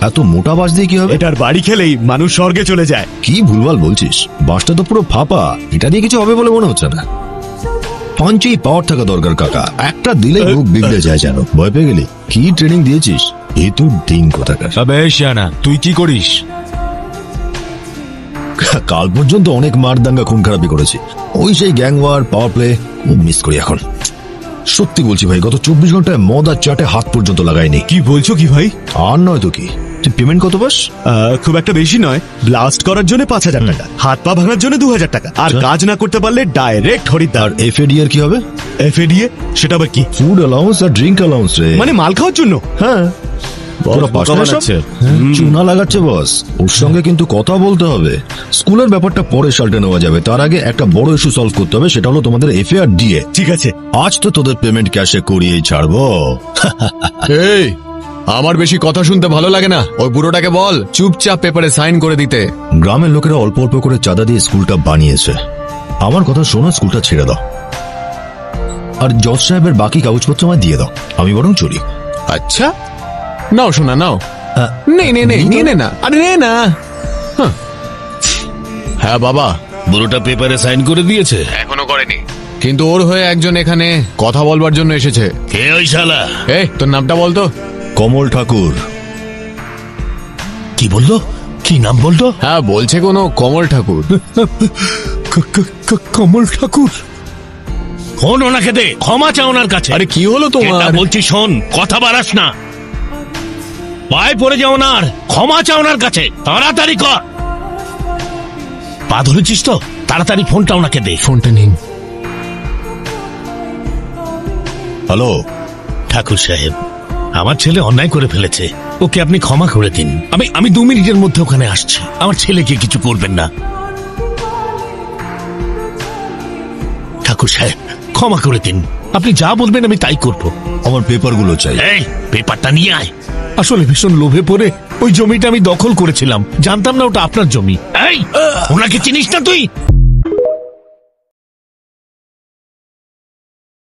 এত মোটা বাস দিয়ে কি হবে? এটার বাড়ি খেলেই মানুষ স্বর্গে চলে যায়। কি ভুলভাল বলছিস, বাসটা তো পুরো ফাঁপা, এটা দিয়ে কিছু হবে বলে মনে হচ্ছে না। পাঞ্চেই পাওয়ার থাকা দরকার কাকা, একটা দিলে মুখ বিগড়ে যায় যেন। ভয় পেয়ে গেলি? কি ট্রেনিং দিয়েছিস? এই তো ডিং কোথাকার। তুই কি করিস? কাল পর্যন্ত অনেক মারদাঙ্গা খুন খারাপি করেছি, ওই সেই গ্যাং ওয়ার, পাওয়ার প্লে খুব মিস করি এখন। সত্যি বলছি ভাই, গত 24 ঘন্টায় মদ আর চাটে হাত পর্যন্ত লাগাইনি। কি বলছো কি ভাই? আর নয় তো কি। তুই পেমেন্ট কত পাস? খুব একটা বেশি নয়। ব্লাস্ট করার জন্য 5,000 টাকা, হাত পা ভাঙার জন্য 2,000 টাকা, আর কাজ না করতে পারলে ডাইরেক্ট হরিদ্বার। এফএডি এর কি হবে? এফএডিএ সেটা আবার কি? ফুড অ্যালাউন্স আর ড্রিঙ্ক অ্যালাউন্স রে। মানে মাল খাওয়ার জন্য? হ্যাঁ, চুনা লাগাচ্ছে বস। ওর সঙ্গে কিন্তু কথা বলতে হবে। স্কুলের ব্যাপারটা পরে সাল্টে নেওয়া যাবে, তার আগে একটা বড় ইস্যু সলভ করতে হবে, সেটা হলো তোমাদের এফএ আর ডিএ। ঠিক আছে, আজ তো তোদের পেমেন্ট ক্যাশে করিয়েই ছাড়বো। এই, আমার বেশি কথা শুনতে ভালো লাগে না। ওই বুড়োটাকে বল চুপচাপ পেপারে সাইন করে দিতে। গ্রামের লোকেরা অল্প অল্প করে চাঁদা দিয়ে স্কুলটা বানিয়েছে, আমার কথা শোনো, স্কুলটা ছেড়ে দাও, আর জজ সাহেবের বাকি কাগজপত্র আমায় দিয়ে দাও, আমি বরং চলি। আচ্ছা, নাও শোনা নাও। নে নে নে, নিয়ে নে না। আরে নে না। হ্যাঁ বাবা, বুড়োটা পেপারে সাইন করে দিয়েছে? এখনো করেনি, কিন্তু ওর হয়ে একজন এখানে কথা বলবার জন্য এসেছে। কে ওই শালা? এই, তোর নামটা বলতো। কমল ঠাকুর। কি বললো? কি নাম বলতো? হ্যাঁ, বলছে কোনো কমল ঠাকুর। কমল ঠাকুর? ফোন ওনাকে দে, ক্ষমা চা ওনার কাছে। আরে কি হলো তোমার? এটা বলছি শোন, কথা বাড়াস না, পায়ে পড়ে যাও ওনার, ক্ষমা চা ওনার কাছে, তাড়াতাড়ি কর। পা ধরেছিস তো, তাড়াতাড়ি ফোনটা ওনাকে দে। ফোনটা নিন। হ্যালো ঠাকুর সাহেব, আমার ছেলে অন্যায় করে ফেলেছে, ওকে আপনি ক্ষমা করে দিন। আমি 2 মিনিটের মধ্যে ওখানে আসছি, আমার ছেলেকে কিছু করবেন না। ঠাকুর সাহেব, ক্ষমা করে দিন, আপনি যা বলবেন আমি তাই করব। আমার পেপারগুলো চাই। এই পেপারটা নিয়ে আয়। আসলে ভীষণ লোভে পড়ে ওই জমিটা আমি দখল করেছিলাম, জানতাম না ওটা আপনার জমি। এই, ওনাকে চিনিস না তুই?